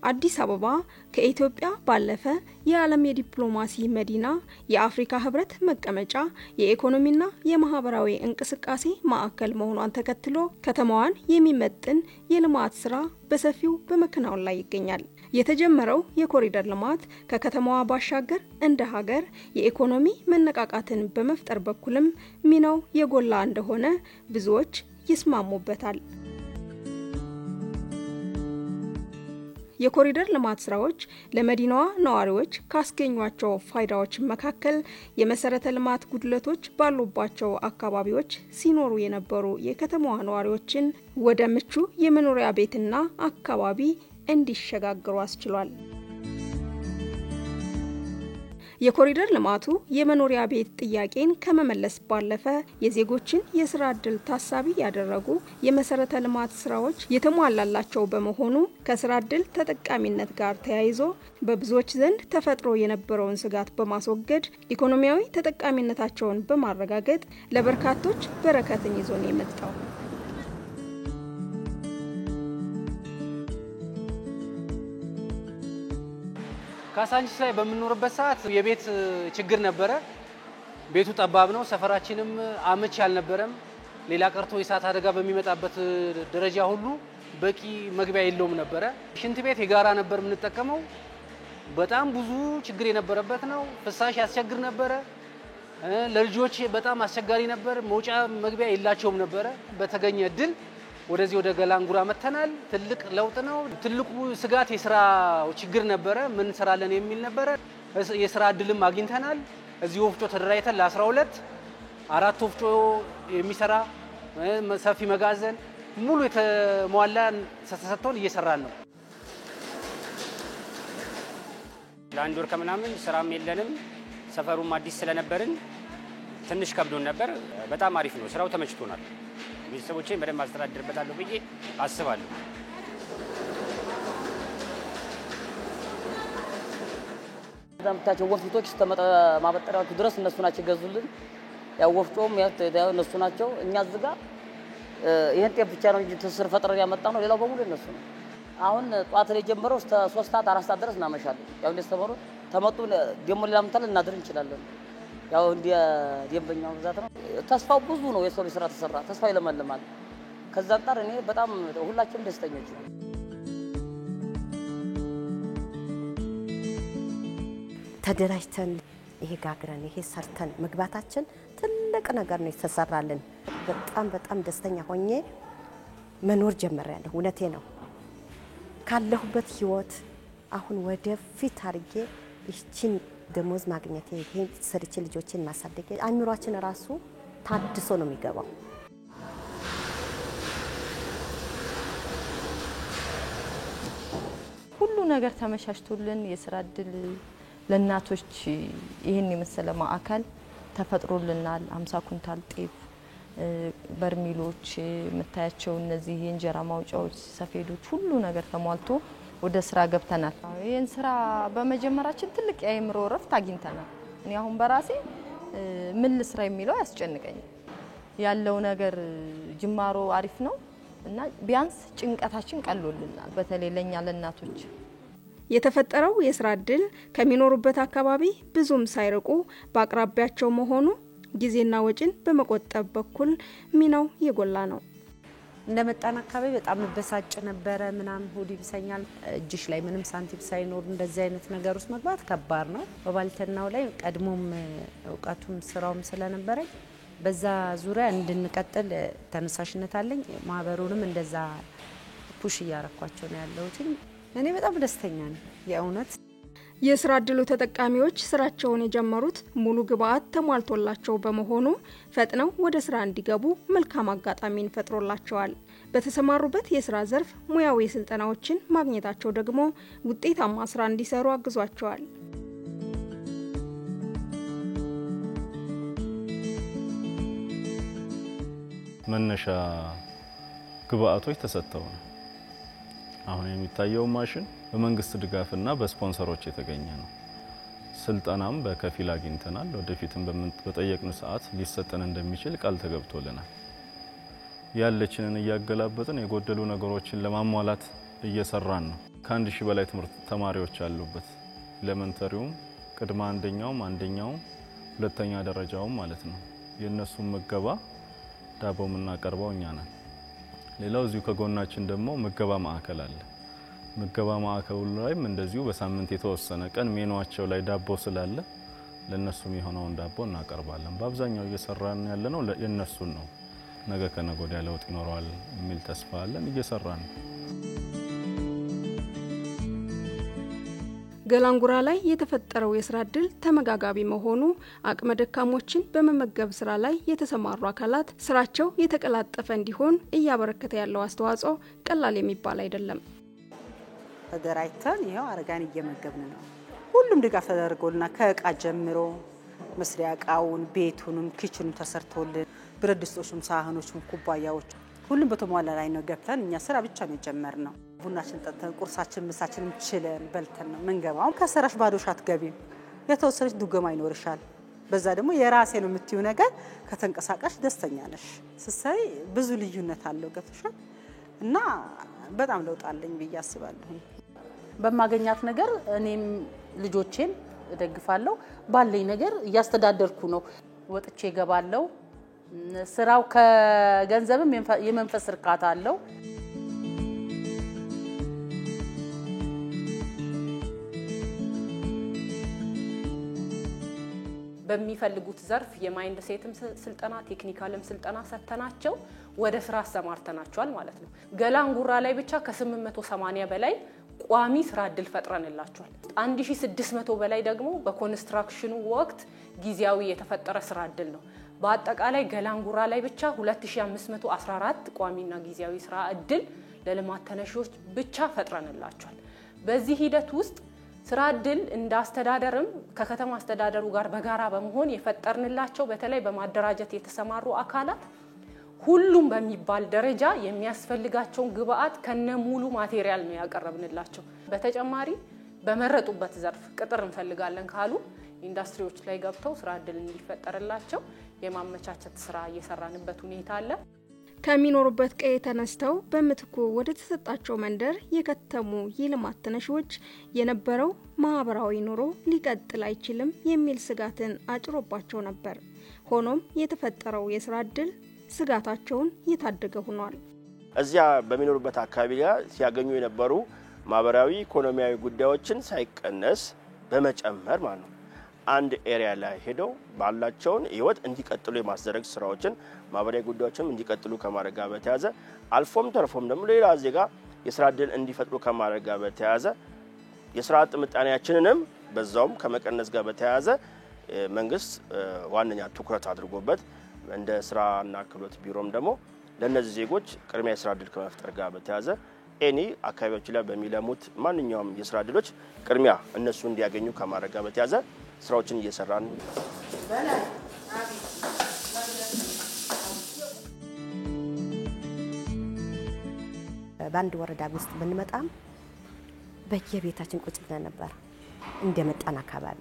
አዲስ አበባ ከኢትዮጵያ ባለፈ የዓለም የዲፕሎማሲ መዲና የአፍሪካ ህብረት መቀመጫ የኢኮኖሚና የማህበራዊ እንቅስቃሴ ማዕከል መሆኗን ተከትሎ ከተማዋን የሚመጥን የልማት ስራ በሰፊው በመከናወን ላይ ይገኛል። የተጀመረው የኮሪደር ልማት ከከተማዋ ባሻገር እንደ ሀገር የኢኮኖሚ መነቃቃትን በመፍጠር በኩልም ሚናው የጎላ እንደሆነ ብዙዎች ይስማሙበታል። የኮሪደር ልማት ስራዎች ለመዲናዋ ነዋሪዎች ካስገኟቸው ፋይዳዎች መካከል የመሰረተ ልማት ጉድለቶች ባሉባቸው አካባቢዎች ሲኖሩ የነበሩ የከተማዋ ነዋሪዎችን ወደ ምቹ የመኖሪያ ቤትና አካባቢ እንዲሸጋገሩ አስችሏል። የኮሪደር ልማቱ የመኖሪያ ቤት ጥያቄን ከመመለስ ባለፈ የዜጎችን የስራ ዕድል ታሳቢ ያደረጉ የመሰረተ ልማት ስራዎች የተሟላላቸው በመሆኑ ከስራ ዕድል ተጠቃሚነት ጋር ተያይዞ በብዙዎች ዘንድ ተፈጥሮ የነበረውን ስጋት በማስወገድ ኢኮኖሚያዊ ተጠቃሚነታቸውን በማረጋገጥ ለበርካቶች በረከትን ይዞ ነው የመጣው። ካሳንቺስ ላይ በመኖርበት ሰዓት የቤት ችግር ነበረ። ቤቱ ጠባብ ነው፣ ሰፈራችንም አመች ያልነበረም። ሌላ ቀርቶ የእሳት አደጋ በሚመጣበት ደረጃ ሁሉ በቂ መግቢያ የለውም ነበረ። ሽንት ቤት የጋራ ነበር የምንጠቀመው። በጣም ብዙ ችግር የነበረበት ነው። ፍሳሽ ያስቸግር ነበረ። ለልጆች በጣም አስቸጋሪ ነበር። መውጫ መግቢያ የላቸውም ነበረ። በተገኘ እድል ወደዚህ ወደ ገላንጉራ መተናል። ትልቅ ለውጥ ነው። ትልቁ ስጋት የስራ ችግር ነበረ። ምን ሰራለን የሚል ነበረ። የስራ እድልም አግኝተናል። እዚህ ወፍጮ ተደራጅተን ለ12 አራት ወፍጮ የሚሰራ ሰፊ መጋዘን ሙሉ የተሟላ ተሰጥቶን እየሰራን ነው። ለአንድ ወር ከምናምን ስራም የለንም። ሰፈሩም አዲስ ስለነበርን ትንሽ ከብዶን ነበር። በጣም አሪፍ ነው። ስራው ተመችቶናል። ቤተሰቦቼን በደንብ አስተዳድርበታለሁ ብዬ አስባለሁ። ታምታቸው ወፍጮች ማበጠሪያዎቹ ድረስ እነሱ ናቸው ገዙልን። ያው ወፍጮም ያው እነሱ ናቸው። እኛ ዝጋ ይሄን ጤፍ ብቻ ነው እንጂ ትስር ፈጥረን ያመጣ ነው። ሌላው በሙሉ እነሱ ነው። አሁን ጧት ላይ ጀምረው እስከ 3 ሰዓት 4 ሰዓት ድረስ እናመሻለን። ያው እንደስተመሩ ተመጡ ደሞ ሌላም ተል እናድር እንችላለን። ያው እንደ ደንበኛው ብዛት ነው። ተስፋው ብዙ ነው። የሰው ስራ ተሰራ ተስፋ ይለመልማል። ከዛ አንፃር እኔ በጣም ሁላችንም ደስተኞች ነን። ተደራጅተን ይሄ ጋግረን ይሄ ሰርተን መግባታችን ትልቅ ነገር ነው የተሰራልን። በጣም ደስተኛ ሆኜ መኖር ጀመርያለሁ። እውነቴ ነው። ካለሁበት ህይወት አሁን ወደ ፊት አርጌ እቺን ደሞዝ ማግኘቴ ይሄን ሰርቼ ልጆችን ማሳደግ አእምሮአችን ራሱ ታድሶ ነው የሚገባው። ሁሉ ነገር ተመቻችቶልን የስራ ዕድል ለእናቶች ይሄን የመሰለ ማዕከል ተፈጥሮልናል። 50 ኩንታል ጤፍ፣ በርሚሎች፣ መታያቸው እነዚህ የእንጀራ ማውጫዎች፣ ሰፌዶች ሁሉ ነገር ተሟልቶ ወደ ስራ ገብተናል። ይሄን ስራ በመጀመራችን ትልቅ የአእምሮ ረፍት አግኝተናል። እኔ አሁን በራሴ ምን ልስራ የሚለው ያስጨንቀኝ ያለው ነገር ጅማሮ አሪፍ ነው እና ቢያንስ ጭንቀታችን ቀሎልናል። በተለይ ለኛ ለእናቶች የተፈጠረው የስራ ዕድል ከሚኖሩበት አካባቢ ብዙም ሳይርቁ በአቅራቢያቸው መሆኑ ጊዜና ወጪን በመቆጠብ በኩል ሚናው የጎላ ነው። እንደመጣን አካባቢ በጣም በሳጭ ነበር። ምናም ሆዲ ብሰኛል። እጅሽ ላይ ምንም ሳንቲም ሳይኖር እንደዚህ አይነት ነገር ውስጥ መግባት ከባድ ነው። በባልተናው ላይ ቀድሞም ዕውቀቱም ስራውም ስለነበረኝ በዛ ዙሪያ እንድንቀጥል ተነሳሽነት አለኝ። ማህበሩንም እንደዛ ፑሽ ያረኳቸው ነው ያለሁት። እኔ በጣም ደስተኛ ነኝ የእውነት። የስራ ዕድሉ ተጠቃሚዎች ስራቸውን የጀመሩት ሙሉ ግብአት ተሟልቶላቸው በመሆኑ ፈጥነው ወደ ስራ እንዲገቡ መልካም አጋጣሚን ፈጥሮላቸዋል። በተሰማሩበት የስራ ዘርፍ ሙያዊ ስልጠናዎችን ማግኘታቸው ደግሞ ውጤታማ ስራ እንዲሰሩ አግዟቸዋል። መነሻ ግብአቶች ተሰጥተው ነው አሁን የሚታየው ማሽን በመንግስት ድጋፍና በስፖንሰሮች የተገኘ ነው። ስልጠናም በከፊል አግኝተናል። ወደፊትም በጠየቅን ሰዓት ሊሰጠን እንደሚችል ቃል ተገብቶልናል። ያለችንን ያገላበጥን የጎደሉ ነገሮችን ለማሟላት እየሰራን ነው። ከአንድ ሺህ በላይ ትምህርት ተማሪዎች ያሉበት ኤሌመንተሪውም ቅድመ አንደኛውም ሁለተኛ ደረጃውም ማለት ነው። የነሱም ምገባ ዳቦ የምናቀርበው እኛ ነን። ሌላው እዚሁ ከጎናችን ደግሞ ምገባ ማዕከል አለ። ምገባ ማዕከሉ ላይም እንደዚሁ በሳምንት የተወሰነ ቀን ሜኑዋቸው ላይ ዳቦ ስላለ ለነሱም የሆነውን ዳቦ እናቀርባለን። በአብዛኛው እየሰራን ያለነው የነሱን ነው። ነገ ከነገ ወዲያ ለውጥ ይኖረዋል የሚል ተስፋ አለን። እየሰራን ነው። ገላንጉራ ላይ የተፈጠረው የስራ እድል ተመጋጋቢ መሆኑ አቅመ ደካሞችን በመመገብ ስራ ላይ የተሰማሩ አካላት ስራቸው የተቀላጠፈ እንዲሆን እያበረከተ ያለው አስተዋጽኦ ቀላል የሚባል አይደለም። ተደራጅተን ይሄው አረጋን እየመገብን ነው። ሁሉም ድጋፍ ተደርጎልና ከእቃ ጀምሮ መስሪያ እቃውን ቤቱንም ኪችኑም ተሰርቶልን ብረት ድስቶችም ሳህኖችም ኩባያዎች ሁሉም በተሟላ ላይ ነው ገብተን እኛ ስራ ብቻ ነው ጀመርነው። ቡናችን ጠጥተን ቁርሳችን ምሳችንን ችለን በልተን ነው መንገባው። ከሰራሽ ባዶሽ አትገቢም። የተወሰነች ዱገማ ይኖርሻል። በዛ ደግሞ የራሴ ነው የምትዩ ነገር ከተንቀሳቀሽ ደስተኛ ነሽ። ስሰይ ብዙ ልዩነት አለው ገብተሻል እና በጣም ለውጥ አለኝ ብዬ አስባለሁ። በማገኛት ነገር እኔም ልጆቼን እደግፋለሁ። ባለኝ ነገር እያስተዳደርኩ ነው። ወጥቼ ገባለሁ። ስራው ከገንዘብም የመንፈስ እርካታ አለው። በሚፈልጉት ዘርፍ የማይንድ ሴትም ስልጠና ቴክኒካልም ስልጠና ሰተናቸው ወደ ስራ አሰማርተናቸዋል ማለት ነው። ገላንጉራ ላይ ብቻ ከ880 በላይ ቋሚ ስራ እድል ፈጥረንላቸዋል። 1600 በላይ ደግሞ በኮንስትራክሽኑ ወቅት ጊዜያዊ የተፈጠረ ስራ እድል ነው። በአጠቃላይ ገላንጉራ ላይ ብቻ 2514 ቋሚና ጊዜያዊ ስራ እድል ለልማት ተነሺዎች ብቻ ፈጥረንላቸዋል። በዚህ ሂደት ውስጥ ስራ እድል እንዳስተዳደርም ከከተማ አስተዳደሩ ጋር በጋራ በመሆን የፈጠርንላቸው በተለይ በማደራጀት የተሰማሩ አካላት ሁሉም በሚባል ደረጃ የሚያስፈልጋቸው ግብአት ከነሙሉ ማቴሪያል ነው ያቀረብንላቸው። በተጨማሪ በመረጡበት ዘርፍ ቅጥር እንፈልጋለን ካሉ ኢንዱስትሪዎች ላይ ገብተው ስራ እድል እንዲፈጠርላቸው የማመቻቸት ስራ እየሰራንበት ሁኔታ አለ። ከሚኖሩበት ቀዬ ተነስተው በምትኩ ወደ ተሰጣቸው መንደር የከተሙ የልማት ተነሺዎች የነበረው ማህበራዊ ኑሮ ሊቀጥል አይችልም የሚል ስጋትን አጭሮባቸው ነበር። ሆኖም የተፈጠረው የስራ እድል ስጋታቸውን የታደገ ሆኗል። እዚያ በሚኖሩበት አካባቢ ጋር ሲያገኙ የነበሩ ማህበራዊ ኢኮኖሚያዊ ጉዳዮችን ሳይቀነስ በመጨመር ማለት ነው አንድ ኤሪያ ላይ ሄደው ባላቸውን ህይወት እንዲቀጥሉ የማስደረግ ስራዎችን ማህበራዊ ጉዳዮችን እንዲቀጥሉ ከማድረግ ጋር በተያያዘ አልፎም ተርፎም ደግሞ ሌላ ዜጋ የስራ እድል እንዲፈጥሩ ከማድረግ ጋር በተያያዘ የስራ አጥ ምጣኔያችንንም በዛውም ከመቀነስ ጋር በተያያዘ መንግስት ዋነኛ ትኩረት አድርጎበት እንደ ስራና ክህሎት ቢሮም ደግሞ ለነዚህ ዜጎች ቅድሚያ የስራ እድል ከመፍጠር ጋር በተያያዘ ኤኒ አካባቢዎች ላይ በሚለሙት ማንኛውም የስራ እድሎች ቅድሚያ እነሱ እንዲያገኙ ከማድረግ ጋር በተያያዘ ስራዎችን እየሰራን በአንድ ወረዳ ውስጥ ብንመጣም በየቤታችን ቁጭ ብለን ነበር። እንደመጣን አካባቢ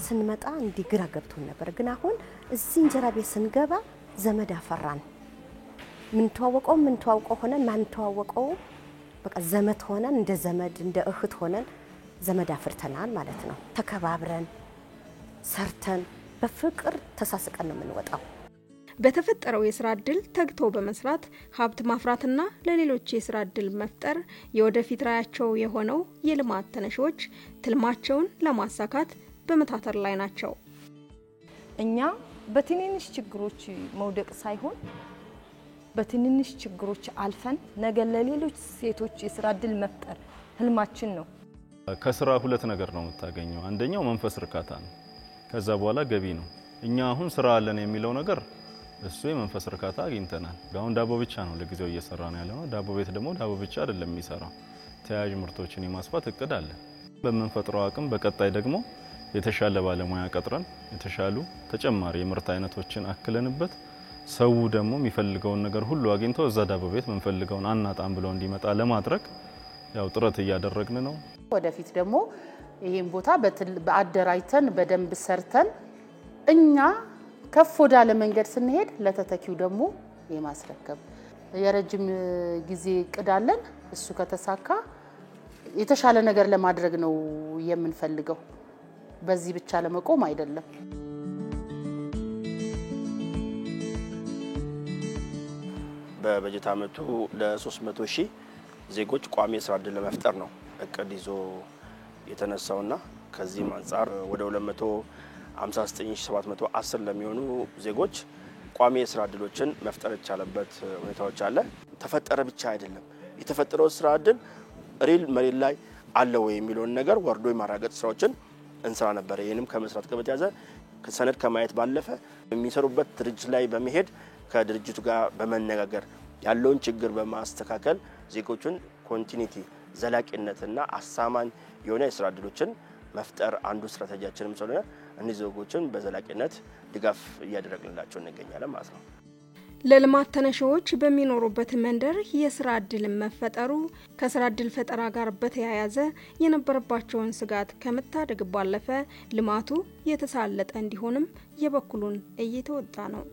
ስንመጣ እንዲግራ ገብቶን ነበር። ግን አሁን እዚህ እንጀራ ቤት ስንገባ ዘመድ አፈራን። ምን ተዋወቀው ሆነን ማን ተዋወቀው በቃ ዘመድ ሆነን እንደ ዘመድ እንደ እህት ሆነን ዘመድ አፍርተናል ማለት ነው። ተከባብረን ሰርተን በፍቅር ተሳስቀን ነው የምንወጣው። በተፈጠረው የስራ እድል ተግቶ በመስራት ሀብት ማፍራትና ለሌሎች የስራ እድል መፍጠር የወደፊት ራያቸው የሆነው የልማት ተነሺዎች ትልማቸውን ለማሳካት በመታተር ላይ ናቸው። እኛ በትንንሽ ችግሮች መውደቅ ሳይሆን በትንንሽ ችግሮች አልፈን ነገ ለሌሎች ሴቶች የስራ እድል መፍጠር ህልማችን ነው። ከስራ ሁለት ነገር ነው የምታገኘው። አንደኛው መንፈስ እርካታ ነው። ከዛ በኋላ ገቢ ነው። እኛ አሁን ስራ አለን የሚለው ነገር እሱ የመንፈስ እርካታ አግኝተናል። አሁን ዳቦ ብቻ ነው ለጊዜው እየሰራን ያለነው። ዳቦ ቤት ደግሞ ዳቦ ብቻ አይደለም የሚሰራው፣ ተያያዥ ምርቶችን የማስፋት እቅድ አለ። በመንፈጥረው አቅም በቀጣይ ደግሞ የተሻለ ባለሙያ ቀጥረን የተሻሉ ተጨማሪ የምርት አይነቶችን አክለንበት ሰው ደግሞ የሚፈልገውን ነገር ሁሉ አግኝቶ እዛ ዳቦ ቤት መንፈልገውን አናጣም ብሎ እንዲመጣ ለማድረግ ያው ጥረት እያደረግን ነው። ወደፊት ደግሞ ይሄን ቦታ በአደራጅተን በደንብ ሰርተን እኛ ከፍ ወዳለ መንገድ ስንሄድ ለተተኪው ደግሞ የማስረከብ የረጅም ጊዜ እቅድ አለን። እሱ ከተሳካ የተሻለ ነገር ለማድረግ ነው የምንፈልገው። በዚህ ብቻ ለመቆም አይደለም። በበጀት ዓመቱ ለ300,000 ዜጎች ቋሚ የስራ ዕድል ለመፍጠር ነው እቅድ ይዞ የተነሳውና ከዚህም አንፃር ወደ 259,710 ለሚሆኑ ዜጎች ቋሚ የስራ ዕድሎችን መፍጠር የቻለበት ሁኔታዎች አለ። ተፈጠረ ብቻ አይደለም፣ የተፈጠረው ስራ ዕድል ሪል መሬት ላይ አለ ወይ የሚለውን ነገር ወርዶ የማረጋገጥ ስራዎችን እንስራ ነበር። ይሄንም ከመስራት ጋር በተያያዘ ከሰነድ ከማየት ባለፈ የሚሰሩበት ድርጅት ላይ በመሄድ ከድርጅቱ ጋር በመነጋገር ያለውን ችግር በማስተካከል ዜጎችን ኮንቲኒቲ ዘላቂነትና አሳማኝ የሆነ የስራ ዕድሎችን መፍጠር አንዱ ስትራቴጂያችንም ስለሆነ እነዚህ ዜጎችን በዘላቂነት ድጋፍ እያደረግንላቸው እንገኛለን ማለት ነው። ለልማት ተነሺዎች በሚኖሩበት መንደር የስራ ዕድል መፈጠሩ ከስራ ዕድል ፈጠራ ጋር በተያያዘ የነበረባቸውን ስጋት ከመታደግ ባለፈ ልማቱ የተሳለጠ እንዲሆንም የበኩሉን እየተወጣ ነው።